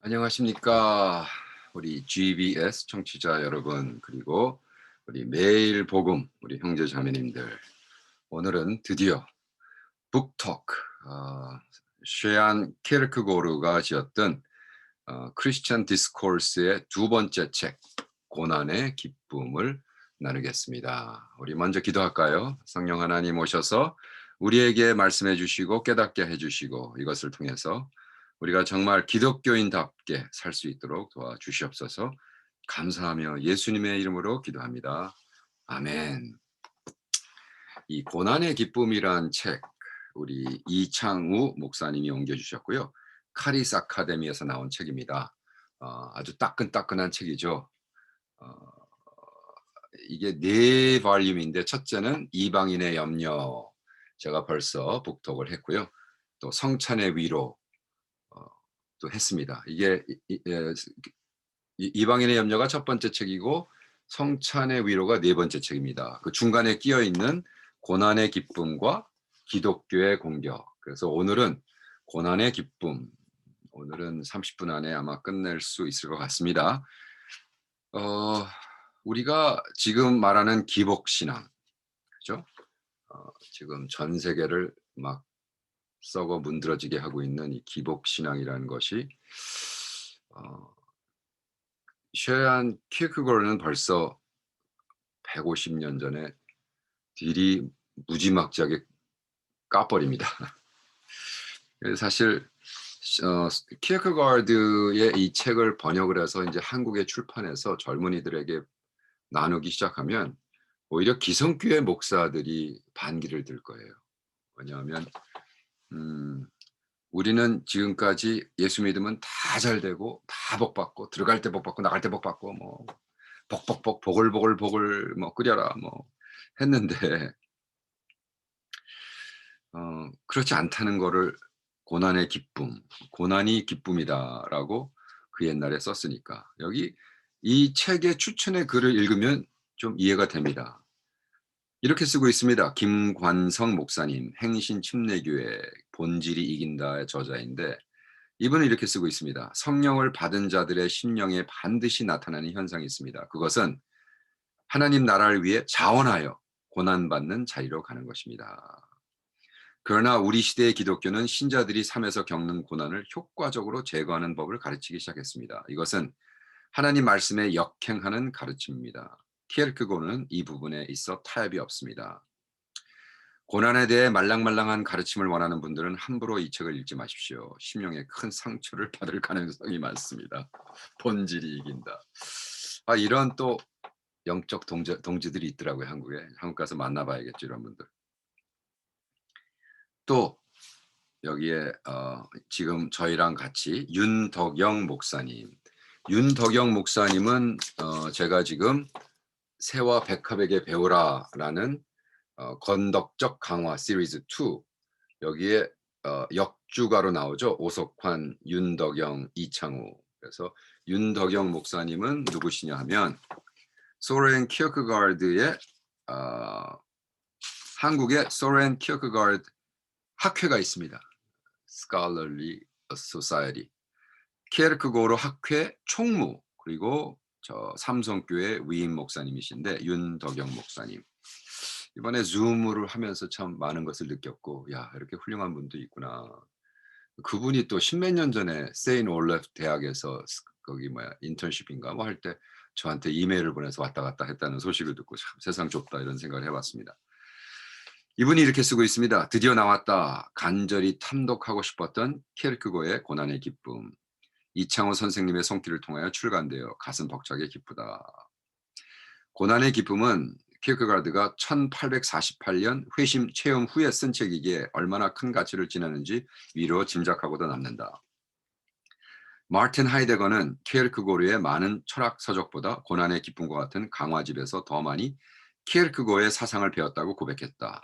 안녕하십니까. 우리 GBS 청취자 여러분, 그리고 우리 매일 복음, 우리 형제 자매님들. 오늘은 드디어 북토크, 쉐안 케르크고르가 지었던 크리스천 디스코스의 두 번째 책, 고난의 기쁨을 나누겠습니다. 우리 먼저 기도할까요? 성령 하나님 오셔서 우리에게 말씀해 주시고 깨닫게 해 주시고, 이것을 통해서 우리가 정말 기독교인답게 살 수 있도록 도와주시옵소서. 감사하며 예수님의 이름으로 기도합니다. 아멘. 이 고난의 기쁨이란 책, 우리 이창우 목사님이 옮겨주셨고요. 카리스 아카데미에서 나온 책입니다. 아주 따끈따끈한 책이죠. 어, 이게 네 볼륨인데, 첫째는 이방인의 염려, 제가 벌써 복독을 했고요. 또 성찬의 위로, 어, 또 했습니다. 이게 이방인의 염려가 첫 번째 책이고, 성찬의 위로가 네 번째 책입니다. 그 중간에 끼어 있는 고난의 기쁨과 기독교의 공격. 그래서 오늘은 고난의 기쁨. 오늘은 30분 안에 아마 끝낼 수 있을 것 같습니다. 어, 우리가 지금 말하는 기복신앙, 그죠? 지금 전 세계를 막 썩어 문드러지게 하고 있는 이 기복신앙이라는 것이, 어, 쉐안 키르크고르는 벌써 150년 전에 딜이 무지막지하게 까버립니다. 그래서 사실 키어크가르드의 이 책을 번역을 해서 이제 한국에 출판해서 젊은이들에게 나누기 시작하면 오히려 기성교회 목사들이 반기를 들 거예요. 왜냐하면 음, 우리는 지금까지 예수 믿으면 다 잘 되고 다 복 받고 들어갈 때 복 받고 나갈 때 복 받고 뭐 복복복 보글보글보글 뭐 끓여라 뭐 했는데, 그렇지 않다는 거를 고난의 기쁨, 고난이 기쁨이다라고 그 옛날에 썼으니까 여기 이 책의 추천의 글을 읽으면 좀 이해가 됩니다. 이렇게 쓰고 있습니다. 김관성 목사님, 행신 침례교회 본질이 이긴다의 저자인데, 이분은 이렇게 쓰고 있습니다. 성령을 받은 자들의 심령에 반드시 나타나는 현상이 있습니다. 그것은 하나님 나라를 위해 자원하여 고난받는 자리로 가는 것입니다. 그러나 우리 시대의 기독교는 신자들이 삶에서 겪는 고난을 효과적으로 제거하는 법을 가르치기 시작했습니다. 이것은 하나님 말씀에 역행하는 가르침입니다. 키에르크고르는 이 부분에 있어 타협이 없습니다. 고난에 대해 말랑말랑한 가르침을 원하는 분들은 함부로 이 책을 읽지 마십시오. 심령에 큰 상처를 받을 가능성이 많습니다. 본질이 이긴다. 이런 또 영적 동지들이 있더라고요, 한국에. 한국 가서 만나봐야겠죠, 이런 분들. 또 여기에 지금 저희랑 같이 윤덕영 목사님. 윤덕영 목사님은 제가 지금 새와 백합에게 배우라라는 건덕적 강화 시리즈 2, 여기에 역주가로 나오죠. 오석환, 윤덕영, 이창우. 그래서 윤덕영 목사님은 누구시냐 하면 소렌 키어크가르드의 한국의 소렌 키어크가르드 학회가 있습니다. Scholarly Society. 키에르크고르 학회 총무, 그리고 저 삼성교회 위임 목사님이신데 윤덕영 목사님. 이번에 줌을 하면서 참 많은 것을 느꼈고, 야, 이렇게 훌륭한 분도 있구나. 그분이 또 십몇 년 전에 세인 올레프 대학에서 거기 뭐야 인턴십인가 뭐 할 때 저한테 이메일을 보내서 왔다 갔다 했다는 소식을 듣고 참 세상 좁다 이런 생각을 해봤습니다. 이분이 이렇게 쓰고 있습니다. 드디어 나왔다. 간절히 탐독하고 싶었던 키에르크고르의 고난의 기쁨. 이창호 선생님의 손길을 통하여 출간되어 가슴 벅차게 기쁘다. 고난의 기쁨은 키르크가르드가 1848년 회심 체험 후에 쓴 책이기에 얼마나 큰 가치를 지녔는지 위로 짐작하고도 남는다. 마틴 하이데거는 키에르크고르의 많은 철학 서적보다 고난의 기쁨과 같은 강화집에서 더 많이 키에르크고르의 사상을 배웠다고 고백했다.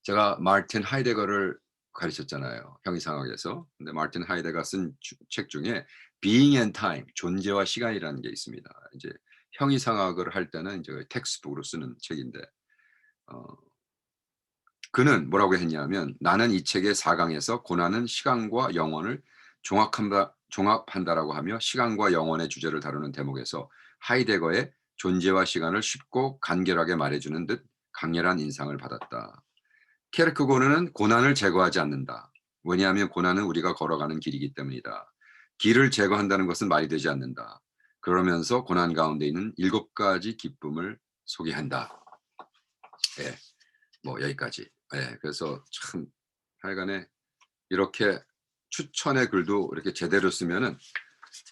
제가 마틴 하이데거를 가르쳤잖아요, 형이상학에서. 근데 마틴 하이데거가 쓴 책 중에 Being and Time, 존재와 시간이라는 게 있습니다. 이제 형이상학을 할 때는 이제 텍스트북으로 쓰는 책인데, 어, 그는 뭐라고 했냐면, 나는 이 책의 4강에서 고난은 시간과 영혼을 종합한다라고 하며 시간과 영혼의 주제를 다루는 대목에서 하이데거의 존재와 시간을 쉽고 간결하게 말해주는 듯 강렬한 인상을 받았다. 케르크고르는 고난을 제거하지 않는다. 왜냐하면 고난은 우리가 걸어가는 길이기 때문이다. 길을 제거한다는 것은 말이 되지 않는다. 그러면서 고난 가운데 있는 7가지 기쁨을 소개한다. 예, 뭐 여기까지. 예, 그래서 참 하여간에 이렇게 추천의 글도 이렇게 제대로 쓰면은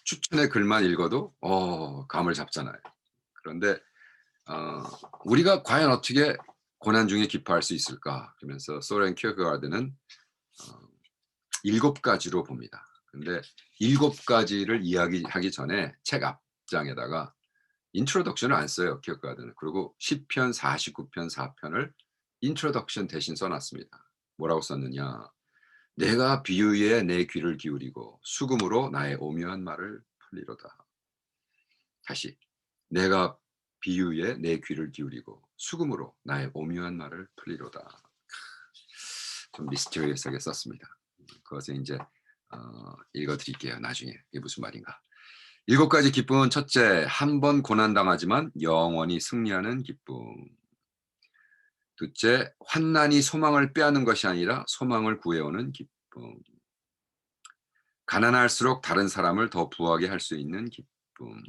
추천의 글만 읽어도 감을 잡잖아요. 그런데 어, 우리가 과연 어떻게 고난 중에 기뻐할 수 있을까? 그러면서 소렌 키어케가드는 7가지로 봅니다. 근데 7가지를 이야기하기 전에 책 앞장에다가 인트로덕션을 안 써요, 키어케가드는. 그리고 10편, 49편, 4편을 인트로덕션 대신 써놨습니다. 뭐라고 썼느냐? 내가 비유에 내 귀를 기울이고 수금으로 나의 오묘한 말을 풀리로다. 다시 내가 비유에 내 귀를 기울이고 수금으로 나의 오묘한 말을 풀리로다. 좀 미스터리어스하게 썼습니다. 그것을 이제 읽어드릴게요. 나중에 이게 무슨 말인가. 7가지 기쁨은 첫째, 한 번 고난당하지만 영원히 승리하는 기쁨. 둘째, 환난이 소망을 빼앗는 것이 아니라 소망을 구해오는 기쁨. 가난할수록 다른 사람을 더 부하게 할 수 있는 기쁨.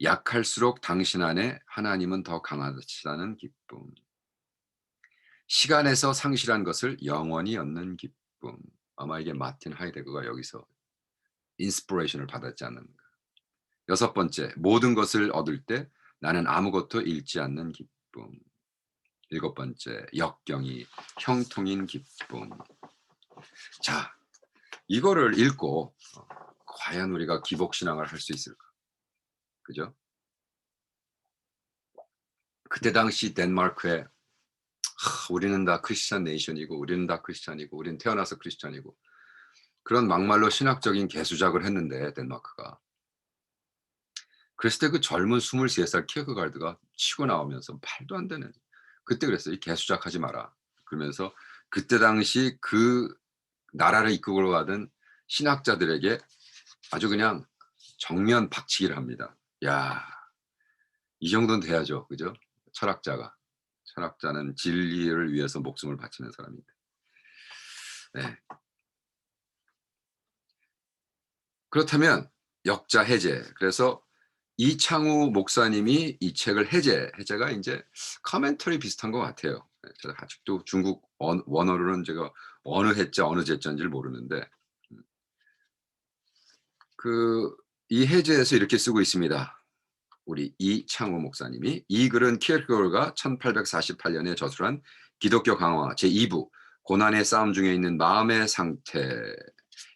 약할수록 당신 안에 하나님은 더 강하시다는 기쁨. 시간에서 상실한 것을 영원히 얻는 기쁨. 아마 이게 마틴 하이데거가 여기서 인스피레이션을 받았지 않는가. 6번째, 모든 것을 얻을 때 나는 아무것도 잃지 않는 기쁨. 7번째, 역경이 형통인 기쁨. 자, 이거를 읽고 과연 우리가 기복신앙을 할 수 있을까? 그죠? 그때 당시 덴마크에 우리는 다 크리스찬 네이션이고 우리는 다 크리스찬이고 우리는 태어나서 크리스찬이고 그런 막말로 신학적인 개수작을 했는데 덴마크가. 그랬을 때 그 젊은 23살 키어크가르드가 치고 나오면서 말도 안 되는 그때 그랬어요. "이 개수작하지 마라." 그러면서 그때 당시 그 나라를 이끌고 가던 신학자들에게 아주 그냥 정면 박치기를 합니다. 야, 이 정도는 돼야죠. 그죠? 철학자가. 철학자는 진리를 위해서 목숨을 바치는 사람인데. 네. 그렇다면 역자 해제. 그래서 이창우 목사님이 이 책을 해제가 인제 커멘터리 비슷한 것 같아요. 예, 제가 아직도 중국 원어로는 제가 어느 해자 어느 제자인지를 모르는데 음 이 해제에서 이렇게 쓰고 있습니다. 우리 이창우 목사님이 이 글은 키에르케고르가 1848년에 저술한 기독교 강화 제2부 고난의 싸움 중에 있는 마음의 상태.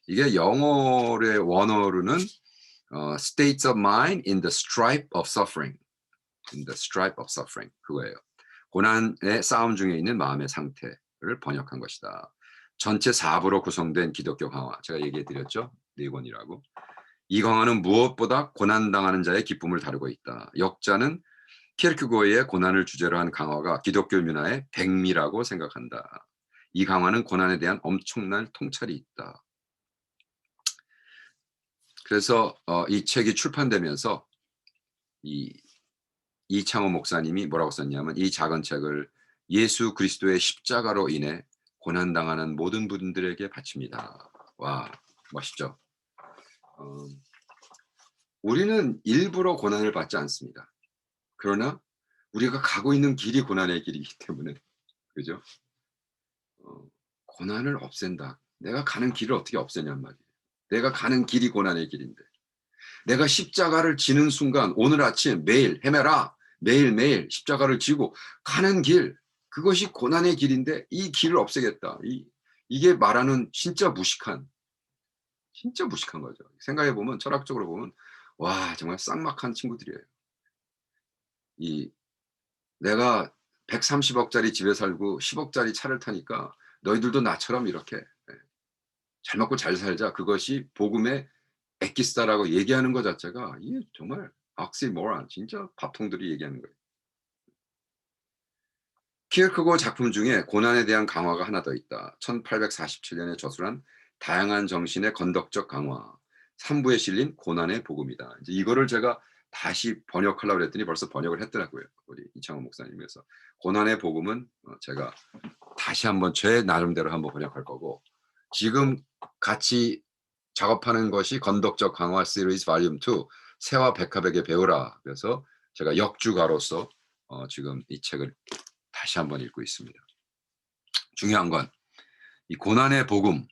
이게 영어의 원어로는 states of mind in the stripe of suffering. in the stripe of suffering. 그거예요. 고난의 싸움 중에 있는 마음의 상태를 번역한 것이다. 전체 4부로 구성된 기독교 강화. 제가 얘기해 드렸죠. 4권이라고. 이 강화는 무엇보다 고난당하는 자의 기쁨을 다루고 있다. 역자는 키르케고르의 고난을 주제로 한 강화가 기독교 문화의 백미라고 생각한다. 이 강화는 고난에 대한 엄청난 통찰이 있다. 그래서 이 책이 출판되면서 이창호 목사님이 뭐라고 썼냐면 이 작은 책을 예수 그리스도의 십자가로 인해 고난당하는 모든 분들에게 바칩니다. 와, 멋있죠? 어, 우리는 일부러 고난을 받지 않습니다. 그러나 우리가 가고 있는 길이 고난의 길이기 때문에 그죠? 고난을 없앤다. 내가 가는 길을 어떻게 없애냔 말이에요. 내가 가는 길이 고난의 길인데 내가 십자가를 지는 순간 오늘 아침 매일 헤매라. 매일매일 십자가를 지고 가는 길 그것이 고난의 길인데 이 길을 없애겠다. 이게 말하는 진짜 무식한 거죠. 생각해 보면 철학적으로 보면 와 정말 쌍막한 친구들이에요. 이 내가 130억짜리 집에 살고 10억짜리 차를 타니까 너희들도 나처럼 이렇게 잘 먹고 잘 살자. 그것이 복음의 엑기스다라고 얘기하는 것 자체가 이게 정말 oksymoron 진짜 밥통들이 얘기하는 거예요. 키르케고르 작품 중에 고난에 대한 강화가 하나 더 있다. 1847년에 저술한 다양한 정신의 건덕적 강화, 3부에 실린 고난의 복음이다. 이제 이거를 제가 다시 번역하려고 그랬더니 벌써 번역을 했더라고요. 우리 이창호 목사님. 그래서 고난의 복음은 제가 다시 한번 제 나름대로 한번 번역할 거고, 지금 같이 작업하는 것이 건덕적 강화 시리즈 볼륨 2 새와 백합에게 배우라. 그래서 제가 역주가로서 지금 이 책을 다시 한번 읽고 있습니다. 중요한 건 이 고난의 복음,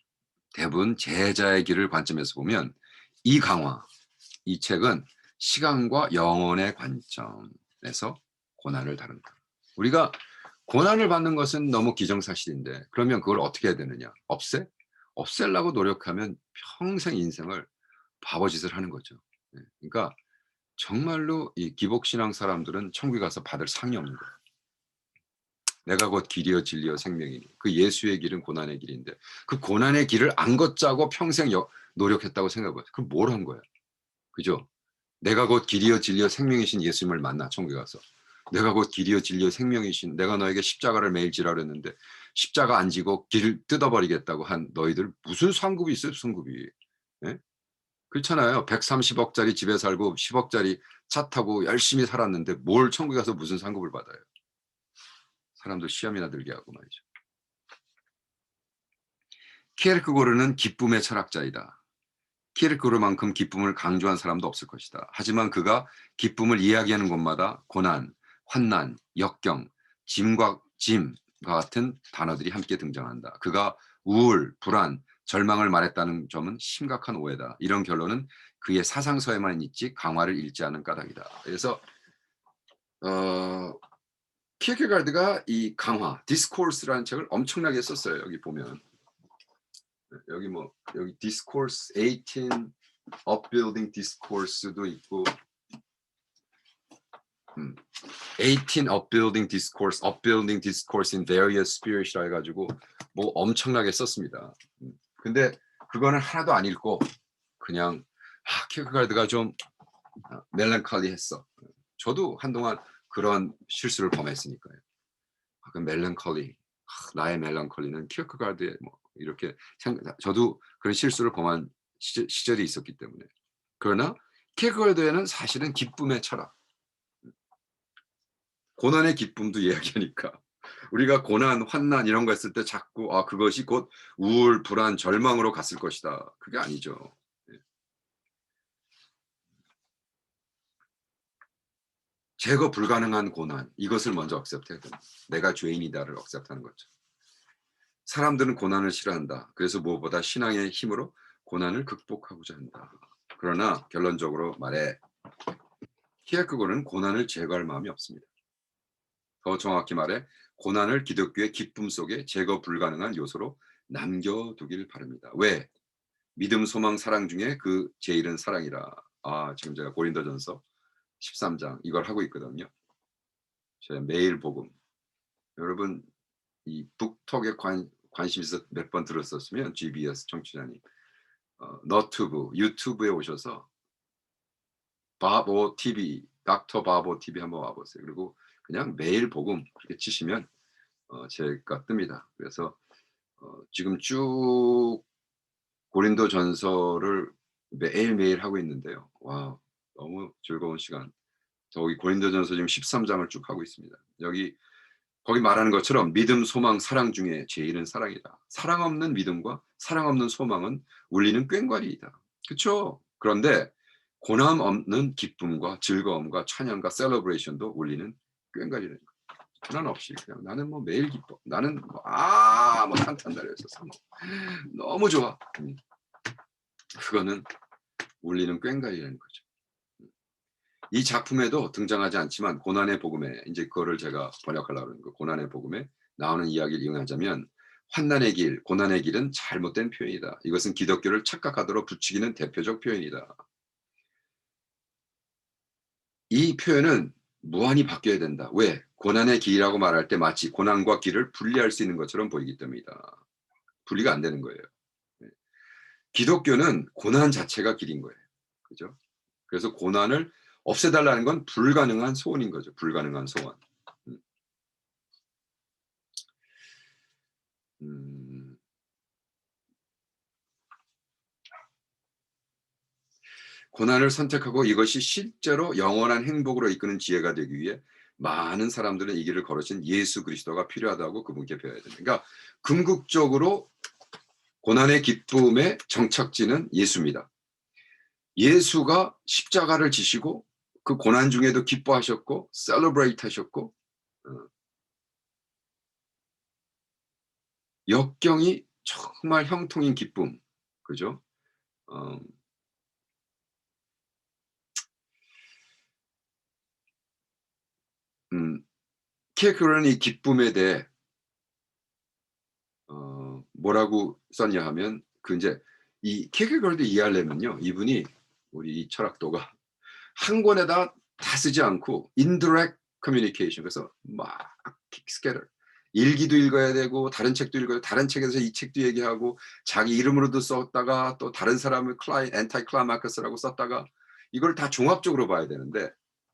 대부분 제자의 길을 관점에서 보면 이 강화, 이 책은 시간과 영혼의 관점에서 고난을 다룬다. 우리가 고난을 받는 것은 너무 기정사실인데 그러면 그걸 어떻게 해야 되느냐? 없애려고 노력하면 평생 인생을 바보짓을 하는 거죠. 예. 그러니까 정말로 이 기복신앙 사람들은 천국에 가서 받을 상이 없는 거예요. 내가 곧 길이요 진리요 생명이니. 그 예수의 길은 고난의 길인데 그 고난의 길을 안 걷자고 평생 노력했다고 생각해 보세요. 그럼 뭘 한 거야? 그죠? 내가 곧 길이요 진리요 생명이신 예수님을 만나 천국에 가서. 내가 곧 길이요 진리요 생명이신, 내가 너에게 십자가를 매일 지라 그랬는데 십자가 안 지고 길을 뜯어버리겠다고 한 너희들 무슨 상급이 있어요, 상급이. 예? 그렇잖아요. 130억짜리 집에 살고 10억짜리 차 타고 열심히 살았는데 뭘 천국에 가서 무슨 상급을 받아요. 사람들 시험이나 들게 하고 말이죠. 키에르크고르는 기쁨의 철학자이다. 키에르크고르만큼 기쁨을 강조한 사람도 없을 것이다. 하지만 그가 기쁨을 이야기하는 곳마다 고난, 환난, 역경, 짐과 같은 단어들이 함께 등장한다. 그가 우울, 불안, 절망을 말했다는 점은 심각한 오해다. 이런 결론은 그의 사상서에만 있지 강화를 읽지 않은 까닭이다. 그래서 키에르케가르드가 이 강화, 디스코스라는 책을 엄청나게 썼어요. 여기 보면 여기 디스코스 18 upbuilding discourse도 있고 18 upbuilding discourse in various spirit이라 해가지고 뭐 엄청나게 썼습니다. 근데 그거는 하나도 안 읽고 그냥 키에르케가르드가 좀 멜랑콜리했어. 저도 한동안 그런 실수를 범했으니까요. 그 멜랑콜리, 나의 멜랑콜리는 키에르케가르드의 뭐 이렇게 저도 그런 실수를 범한 시절이 있었기 때문에. 그러나 키에르케가르드에는 사실은 기쁨의 철학, 고난의 기쁨도 이야기하니까 우리가 고난, 환난 이런 거 했을 때 자꾸 그것이 곧 우울, 불안, 절망으로 갔을 것이다. 그게 아니죠. 제거 불가능한 고난, 이것을 먼저 억셉트해야 됩니다. 내가 죄인이다를 억셉트하는 거죠. 사람들은 고난을 싫어한다. 그래서 무엇보다 신앙의 힘으로 고난을 극복하고자 한다. 그러나 결론적으로 말해 키에르케고르는 고난을 제거할 마음이 없습니다. 더 정확히 말해 고난을 기독교의 기쁨 속에 제거 불가능한 요소로 남겨두길 바랍니다. 왜? 믿음, 소망, 사랑 중에 그 제일은 사랑이라. 지금 제가 고린도전서 13장 이걸 하고 있거든요. 제 매일 복음. 여러분 이 북톡에 관심 있어 몇 번 들었었으면 GBS 청취자님 너튜브, 유튜브에 오셔서 바보 TV, 닥터 바보 TV 한번 와보세요. 그리고 그냥 매일 복음 이렇게 치시면 제가 뜹니다. 그래서 지금 쭉 고린도 전서를 매일매일 하고 있는데요. 와, 너무 즐거운 시간. 저기 고린도 전서 지금 13장을 쭉 하고 있습니다. 거기 말하는 것처럼 믿음, 소망, 사랑 중에 제일은 사랑이다. 사랑 없는 믿음과 사랑 없는 소망은 울리는 꽹과리이다. 그렇죠? 그런데 고난 없는 기쁨과 즐거움과 찬양과 셀러브레이션도 울리는 꽹과리라는 거예요. 고난 없이 그냥 나는 뭐 매일 기뻐. 나는 뭐 탄탄달려있어서 너무 좋아. 그거는 울리는 꽹과리라는 거죠. 이 작품에도 등장하지 않지만 고난의 복음에 이제 그거를 제가 번역하려고 하는 거 고난의 복음에 나오는 이야기를 이용하자면 환난의 길, 고난의 길은 잘못된 표현이다. 이것은 기독교를 착각하도록 부추기는 대표적 표현이다. 이 표현은 무한히 바뀌어야 된다. 왜? 고난의 길이라고 말할 때 마치 고난과 길을 분리할 수 있는 것처럼 보이기 때문이다. 분리가 안 되는 거예요. 기독교는 고난 자체가 길인 거예요. 그죠? 그래서 고난을 없애달라는 건 불가능한 소원인 거죠. 불가능한 소원. 고난을 선택하고 이것이 실제로 영원한 행복으로 이끄는 지혜가 되기 위해 많은 사람들은 이 길을 걸으신 예수 그리스도가 필요하다고 그분께 배워야 됩니다. 그러니까 궁극적으로 고난의 기쁨의 정착지는 예수입니다. 예수가 십자가를 지시고 그 고난 중에도 기뻐하셨고 셀러브레이트 하셨고 역경이 정말 형통인 기쁨. 그죠? 어 키에크로는 이 기쁨에 대해 뭐라고 썼냐 하면 그 인제 이 키에크가르를 이해하려면요. 이분이 우리 이 철학도가 한 권에다 다 쓰지 않고 indirect communication 그래서 막 scatter 일기도 읽어야 되고 다른 책도 읽어야 다른 책에서 이 책도 얘기하고 자기 이름으로도 썼다가 또 다른 사람을 anticlimacus라고 썼다가 이걸 다 종합적으로 봐야 되는데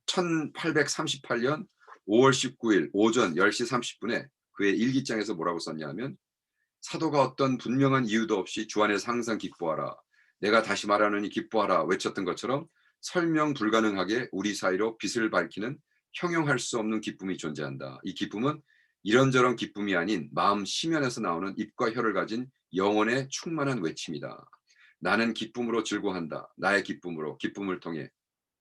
1838년 5월 19일 오전 10시 30분에 그의 일기장에서 뭐라고 썼냐면 사도가 어떤 분명한 이유도 없이 주 안에서 항상 기뻐하라. 내가 다시 말하노니 기뻐하라 외쳤던 것처럼 설명 불가능하게 우리 사이로 빛을 밝히는 형용할 수 없는 기쁨이 존재한다. 이 기쁨은 이런저런 기쁨이 아닌 마음 심연에서 나오는 입과 혀를 가진 영혼의 충만한 외침이다. 나는 기쁨으로 즐거워한다. 나의 기쁨으로 기쁨을 통해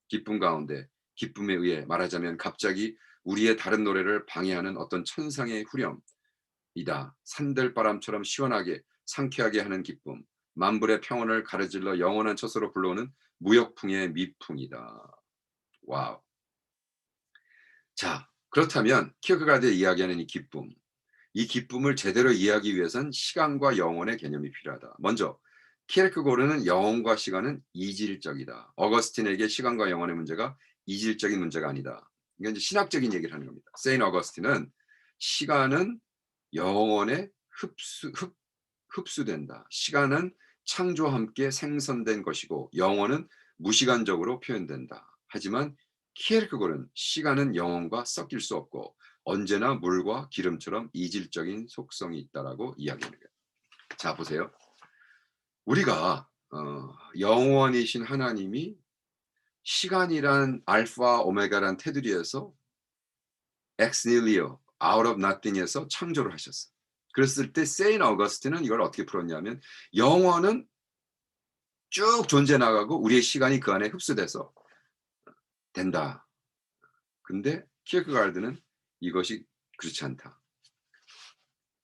기쁨 가운데 기쁨에 의해 말하자면 갑자기 우리의 다른 노래를 방해하는 어떤 천상의 후렴 이다. 산들바람처럼 시원하게 상쾌하게 하는 기쁨. 만불의 평온을 가르질러 영원한 처소로 불러오는 무역풍의 미풍이다. 와우. 자, 그렇다면 키어크가드의 이야기하는 이 기쁨. 이 기쁨을 제대로 이해하기 위해선 시간과 영혼의 개념이 필요하다. 먼저 키에르크고르는 영혼과 시간은 이질적이다. 어거스틴에게 시간과 영혼의 문제가 이질적인 문제가 아니다. 이건 이제 신학적인 얘기를 하는 겁니다. 세인 어거스틴은 시간은 영혼의 흡수된다. 시간은 창조와 함께 생성된 것이고 영혼은 무시간적으로 표현된다. 하지만 키에르크고르는 시간은 영혼과 섞일 수 없고 언제나 물과 기름처럼 이질적인 속성이 있다라고 이야기하는 거예요. 자 보세요. 우리가 영원이신 하나님이 시간이란 알파 오메가란 테두리에서 엑스 닐리오 out of nothing에서 창조를 하셨어요. 그랬을 때 세인 어거스틴은 이걸 어떻게 풀었냐면 영원은 쭉 존재 나가고 우리의 시간이 그 안에 흡수돼서 된다. 근데 키에르크가르드는 이것이 그렇지 않다.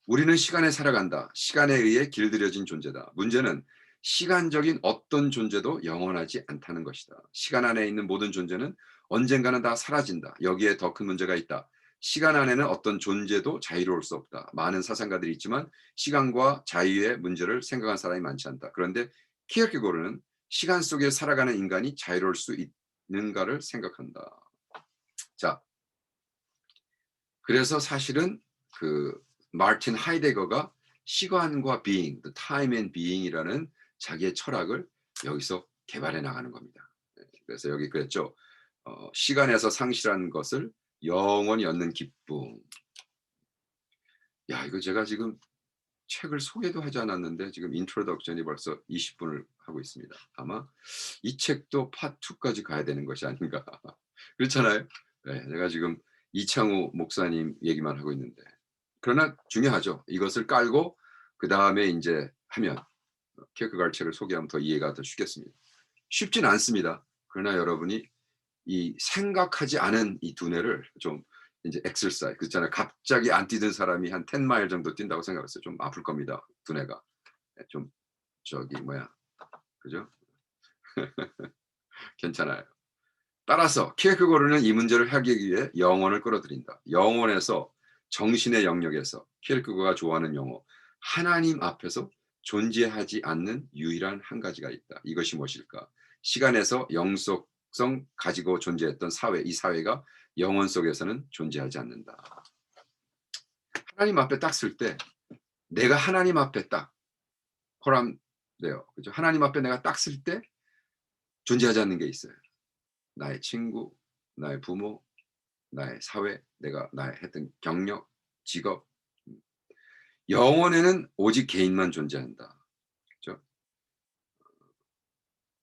우리는 시간에 살아간다. 시간에 의해 길들여진 존재다. 문제는 시간적인 어떤 존재도 영원하지 않다는 것이다. 시간 안에 있는 모든 존재는 언젠가는 다 사라진다. 여기에 더 큰 문제가 있다. 시간 안에는 어떤 존재도 자유로울 수 없다. 많은 사상가들이 있지만 시간과 자유의 문제를 생각한 사람이 많지 않다. 그런데 키에르케고르는 시간 속에 살아가는 인간이 자유로울 수 있는가를 생각한다. 자, 그래서 사실은 그 마틴 하이데거가 시간과 being, the time and being이라는 자기의 철학을 여기서 개발해 나가는 겁니다. 그래서 여기 그랬죠. 시간에서 상실한 것을 영원히 얻는 기쁨. 야, 이거 제가 지금 책을 소개도 하지 않았는데 지금 인트로덕션이 벌써 20분을 하고 있습니다. 아마 이 책도 파 2까지 가야 되는 것이 아닌가. 그렇잖아요. 네, 제가 지금 이창우 목사님 얘기만 하고 있는데. 그러나 중요하죠. 이것을 깔고 그다음에 인제 하면 키어크가드 책을 소개하면 더 이해가 더 쉽겠습니다. 쉽진 않습니다. 그러나 여러분이 이 생각하지 않은 이 두뇌를 좀 인제 exercise 그렇잖아요. 갑자기 안 뛰던 사람이 한 10 마일 정도 뛴다고 생각하세요. 좀 아플 겁니다, 두뇌가. 예 좀 저기 뭐야 그죠? 괜찮아요. 따라서 키에르케고르는 이 문제를 해결하기 위해 영혼을 끌어들인다. 영혼에서 정신의 영역에서 키에르케고르가 좋아하는 용어 하나님 앞에서 존재하지 않는 유일한 한 가지가 있다. 이것이 무엇일까? 시간에서 영속성 가지고 존재했던 사회, 이 사회가 영혼 속에서는 존재하지 않는다. 하나님 앞에 딱 쓸 때 내가 하나님 앞에 딱 포함돼요. 그죠? 하나님 앞에 내가 딱 쓸 때 존재하지 않는 게 있어요. 나의 친구, 나의 부모, 나의 사회, 내가 나의 했던 경력, 직업. 영혼에는 오직 개인만 존재한다. 그죠?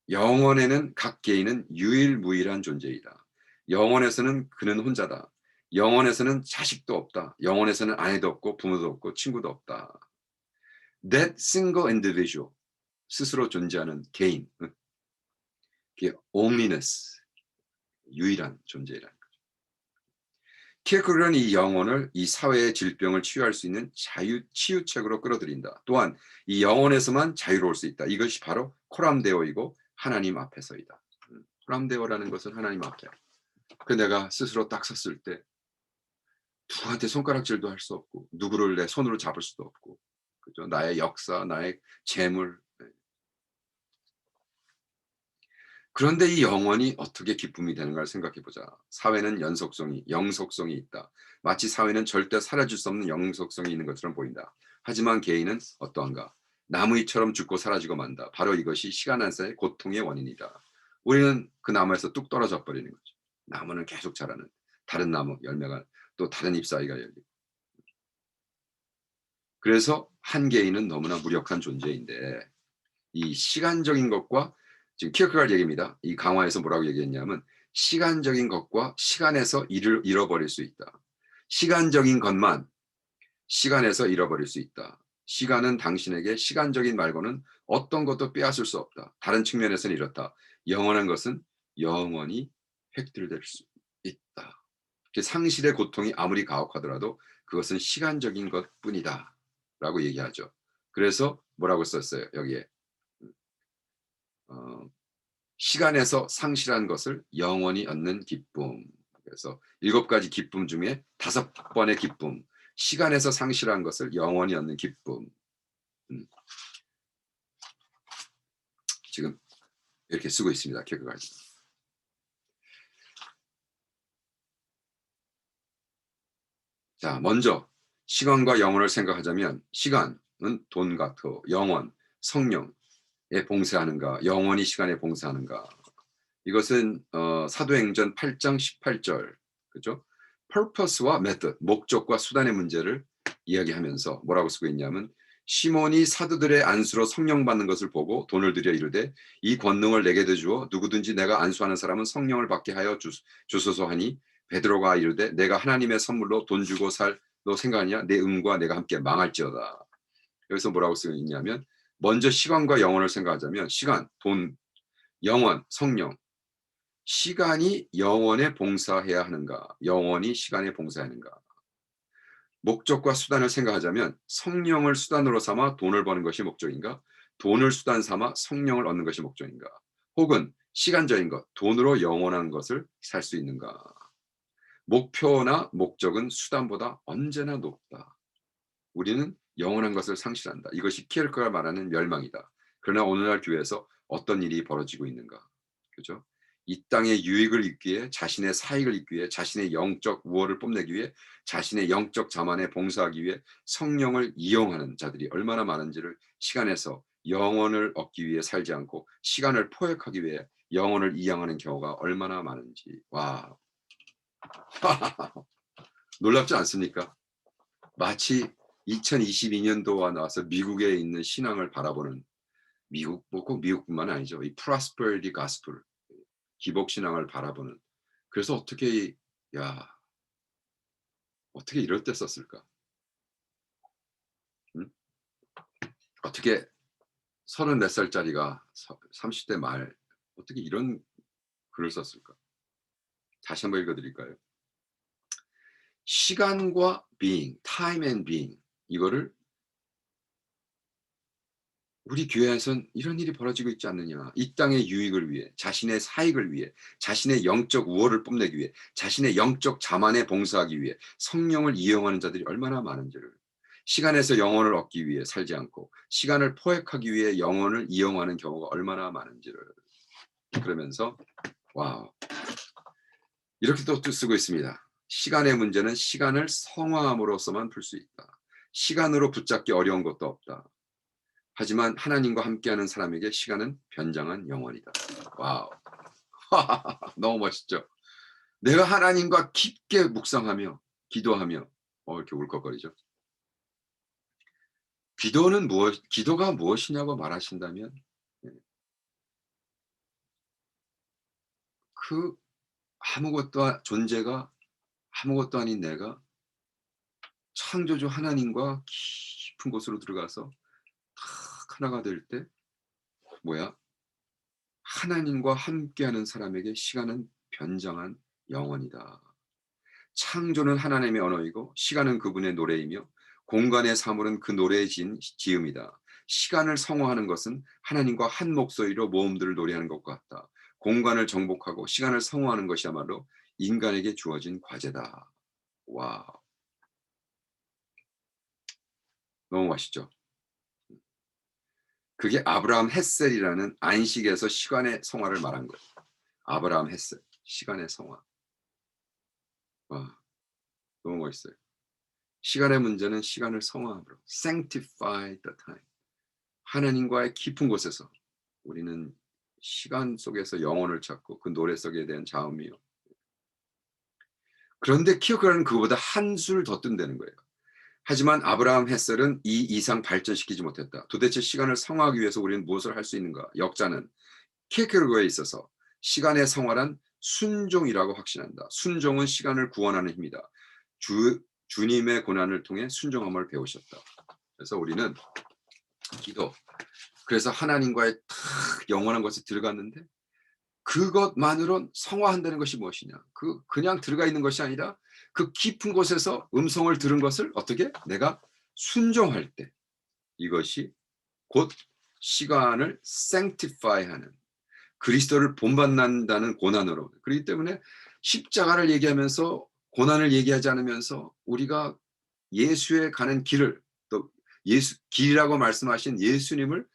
영혼에는 각 개인은 유일무이한 존재이다. 영혼에서는 그는 혼자다. 영혼에서는 자식도 없다. 영혼에서는 아내도 없고 부모도 없고 친구도 없다. That single individual, 스스로 존재하는 개인, 그게 onlyness, 유일한 존재라는 거죠. 키에르케고르는 이 영혼을 이 사회의 질병을 치유할 수 있는 치유책으로 끌어들인다. 또한 이 영혼에서만 자유로울 수 있다. 이것이 바로 코람데오이고 하나님 앞에서이다. 코람데오라는 것은 하나님 앞에. 그 내가 스스로 딱 섰을 때 누구한테 손가락질도 할 수 없고 누구를 내 손으로 잡을 수도 없고, 그죠? 나의 역사, 나의 재물. 그런데 이 영혼이 어떻게 기쁨이 되는가를 생각해 보자. 사회는 연속성이, 영속성이 있다. 마치 사회는 절대 사라질 수 없는 영속성이 있는 것처럼 보인다. 하지만 개인은 어떠한가? 나무잎처럼 죽고 사라지고 만다. 바로 이것이 시간 안에서의 고통의 원인이다. 우리는 그 나무에서 뚝 떨어져 버리는 거죠. 나무는 계속 자라는, 다른 나무 열매가 또 다른 잎 사이가 열리고. 그래서 한 개인은 너무나 무력한 존재인데, 이 시간적인 것과, 지금 키어케가드 얘기입니다. 이 강화에서 뭐라고 얘기했냐면 시간적인 것과 시간에서 잃어버릴 수 있다. 시간적인 것만 시간에서 잃어버릴 수 있다. 시간은 당신에게 시간적인 말고는 어떤 것도 빼앗을 수 없다. 다른 측면에서는 이렇다. 영원한 것은 영원히 획득될 수 있다. 상실의 고통이 아무리 가혹하더라도 그것은 시간적인 것뿐이다 라고 얘기하죠. 그래서 뭐라고 썼어요 여기에? 시간에서 상실한 것을 영원히 얻는 기쁨. 그래서 7가지 기쁨 중에 5번의 기쁨, 시간에서 상실한 것을 영원히 얻는 기쁨. 지금 이렇게 쓰고 있습니다. 키어케가드. 자, 먼저 시간과 영혼을 생각하자면 시간은 돈 같고 영혼, 성령에 봉사하는가, 영원히 시간에 봉사하는가. 이것은 사도행전 8장 18절, 그죠? purpose와 method, 목적과 수단의 문제를 이야기하면서 뭐라고 쓰고 있냐면 시몬이 사도들의 안수로 성령 받는 것을 보고 돈을 들여 이르되 이 권능을 내게 주어 누구든지 내가 안수하는 사람은 성령을 받게 하여 주소서 하니 베드로가 이르되 내가 하나님의 선물로 돈 주고 살 너 생각하냐? 내 음과 내가 함께 망할지어다. 여기서 뭐라고 쓰고 있냐면 먼저 시간과 영혼을 생각하자면 시간, 돈, 영혼, 성령. 시간이 영혼에 봉사해야 하는가? 영혼이 시간에 봉사하는가? 목적과 수단을 생각하자면 성령을 수단으로 삼아 돈을 버는 것이 목적인가? 돈을 수단 삼아 성령을 얻는 것이 목적인가? 혹은 시간적인 것, 돈으로 영원한 것을 살 수 있는가? 목표나 목적은 수단보다 언제나 높다. 우리는 영원한 것을 상실한다. 이것이 키에르케가드가 말하는 멸망이다. 그러나 오늘날 교회에서 어떤 일이 벌어지고 있는가? 그죠? 이 땅의 유익을 얻기 위해, 자신의 사익을 얻기 위해, 자신의 영적 우월을 뽐내기 위해, 자신의 영적 자만에 봉사하기 위해 성령을 이용하는 자들이 얼마나 많은지를, 시간에서 영혼을 얻기 위해 살지 않고 시간을 포획하기 위해 영혼을 이용하는 경우가 얼마나 많은지. 와, 놀랍지 않습니까? 마치 2022년도와 나와서 미국에 있는 신앙을 바라보는, 미국, 꼭 미국뿐만 아니죠. 이 프로스퍼리티 가스펠, 기복 신앙을 바라보는. 그래서 어떻게 이럴 때 썼을까? 응? 어떻게 34살짜리가 30대 말 어떻게 이런 글을 썼을까? 다시 한번 읽어드릴까요? 시간과 being, time and being, 이거를 우리 교회에선 이런 일이 벌어지고 있지 않느냐. 이 땅의 유익을 위해, 자신의 사익을 위해, 자신의 영적 우월을 뽐내기 위해, 자신의 영적 자만에 봉사하기 위해 성령을 이용하는 자들이 얼마나 많은지를, 시간에서 영혼을 얻기 위해 살지 않고 시간을 포획하기 위해 영혼을 이용하는 경우가 얼마나 많은지를. 그러면서 와우, 이렇게 또 쓰고 있습니다. 시간의 문제는 시간을 성화함으로써만 풀 수 있다. 시간으로 붙잡기 어려운 것도 없다. 하지만 하나님과 함께하는 사람에게 시간은 변장한 영원이다. 와우. 너무 멋있죠? 내가 하나님과 깊게 묵상하며 기도하며 이렇게 울컥거리죠. 기도가 무엇이냐고 말하신다면 그 존재가 아무것도 아닌 내가 창조주 하나님과 깊은 곳으로 들어가서 탁 하나가 될 때 뭐야? 하나님과 함께하는 사람에게 시간은 변장한 영혼이다. 창조는 하나님의 언어이고 시간은 그분의 노래이며 공간의 사물은 그 노래의 지음이다. 시간을 성화하는 것은 하나님과 한 목소리로 모험들을 노래하는 것과 같다. 공간을 정복하고 시간을 성화하는 것이야말로 인간에게 주어진 과제다. 와, 너무 멋있죠? 그게 아브라함 햇셀이라는 안식에서 시간의 성화를 말한 거예요. 아브라함 햇셀, 시간의 성화. 와, 너무 멋있어요. 시간의 문제는 시간을 성화함으로 sanctify the time. 하나님과의 깊은 곳에서 우리는 시간 속에서 영혼을 찾고 그 노래 속에 대한 자음이요. 그런데 키어크라는 그보다 한술 더 뜬다는 거예요. 하지만 아브라함 햇셀은 이 이상 발전시키지 못했다. 도대체 시간을 성화하기 위해서 우리는 무엇을 할 수 있는가? 역자는 키어크로에 있어서 시간의 성화란 순종이라고 확신한다. 순종은 시간을 구원하는 힘이다. 주님의 고난을 통해 순종함을 배우셨다. 그래서 우리는 기도, 그래서 하나님과의 탁 영원한 것에 들어갔는데 그것만으론 성화한다는 것이 무엇이냐? 그냥 들어가 있는 것이 아니라 그 깊은 곳에서 음성을 들은 것을 어떻게 내가 순종할 때 이것이 곧 시간을 sanctify하는 그리스도를 본받는다는 고난으로. 그렇기 때문에 십자가를 얘기하면서 고난을 얘기하지 않으면서 우리가 예수에 가는 길을 또 예수 길이라고 말씀하신 예수님을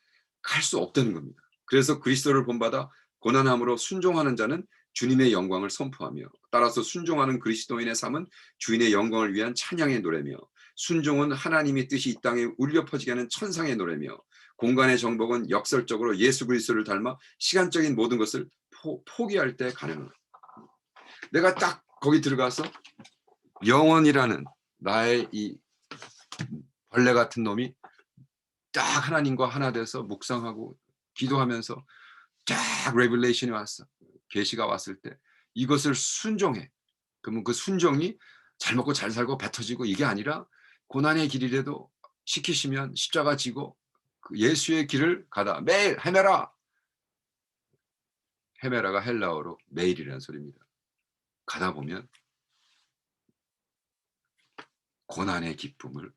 갈 수 없다는 겁니다. 그래서 그리스도를 본받아 고난함으로 순종하는 자는 주님의 영광을 선포하며 따라서 순종하는 그리스도인의 삶은 주인의 영광을 위한 찬양의 노래며 순종은 하나님의 뜻이 이 땅에 울려 퍼지게 하는 천상의 노래며 공간의 정복은 역설적으로 예수 그리스도를 닮아 시간적인 모든 것을 포기할 때 가능합니다. 내가 딱 거기 들어가서 영원이라는 나의 이 벌레 같은 놈이 딱 하나님과 하나 돼서 묵상하고 기도하면서 딱 레벨레이션이 왔어. 계시가 왔을 때 이것을 순종해. 그러면 그 순종이 잘 먹고 잘 살고 배 터지고 이게 아니라 고난의 길이라도 시키시면 십자가 지고 그 예수의 길을 가다 매일 헤매라. 헤매라가 헬라어로 매일이라는 소리입니다. 가다 보면 고난의 기쁨을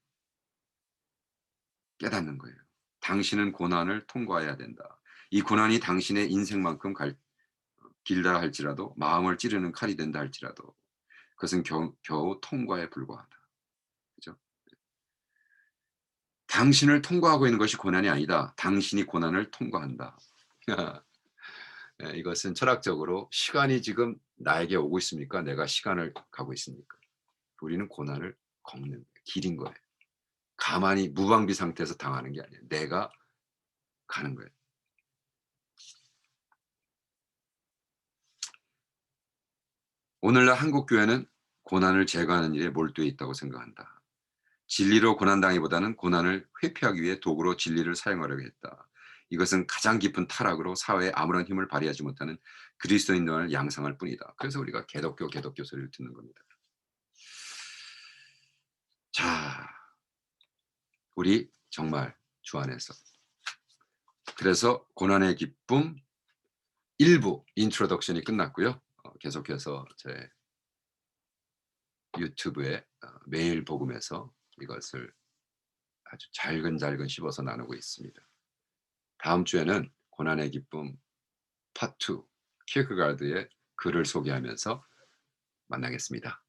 깨닫는 거예요. 당신은 고난을 통과해야 된다. 이 고난이 당신의 인생만큼 길다 할지라도 마음을 찌르는 칼이 된다 할지라도 그것은 겨우 통과에 불과하다. 그죠? 당신을 통과하고 있는 것이 고난이 아니다. 당신이 고난을 통과한다. 이것은 철학적으로 시간이 지금 나에게 오고 있습니까? 내가 시간을 가고 있습니까? 우리는 고난을 겪는 길인 거예요. 가만히 무방비 상태에서 당하는 게 아니에요. 내가 가는 거예요. 오늘날 한국 교회는 고난을 제거하는 일에 몰두해 있다고 생각한다. 진리로 고난당하기보다는 고난을 회피하기 위해 도구로 진리를 사용하려고 했다. 이것은 가장 깊은 타락으로 사회에 아무런 힘을 발휘하지 못하는 그리스도인들을 양상할 뿐이다. 그래서 우리가 개독교 소리를 듣는 겁니다. 자, 우리 정말 주 안에서 그래서 고난의 기쁨 1부 인트로덕션이 끝났고요. 계속해서 제 유튜브에 매일 복음에서 이것을 아주 잘근잘근 씹어서 나누고 있습니다. 다음 주에는 고난의 기쁨 파트 2 키어크가드의 글을 소개하면서 만나겠습니다.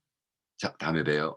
자, 다음에 봬요.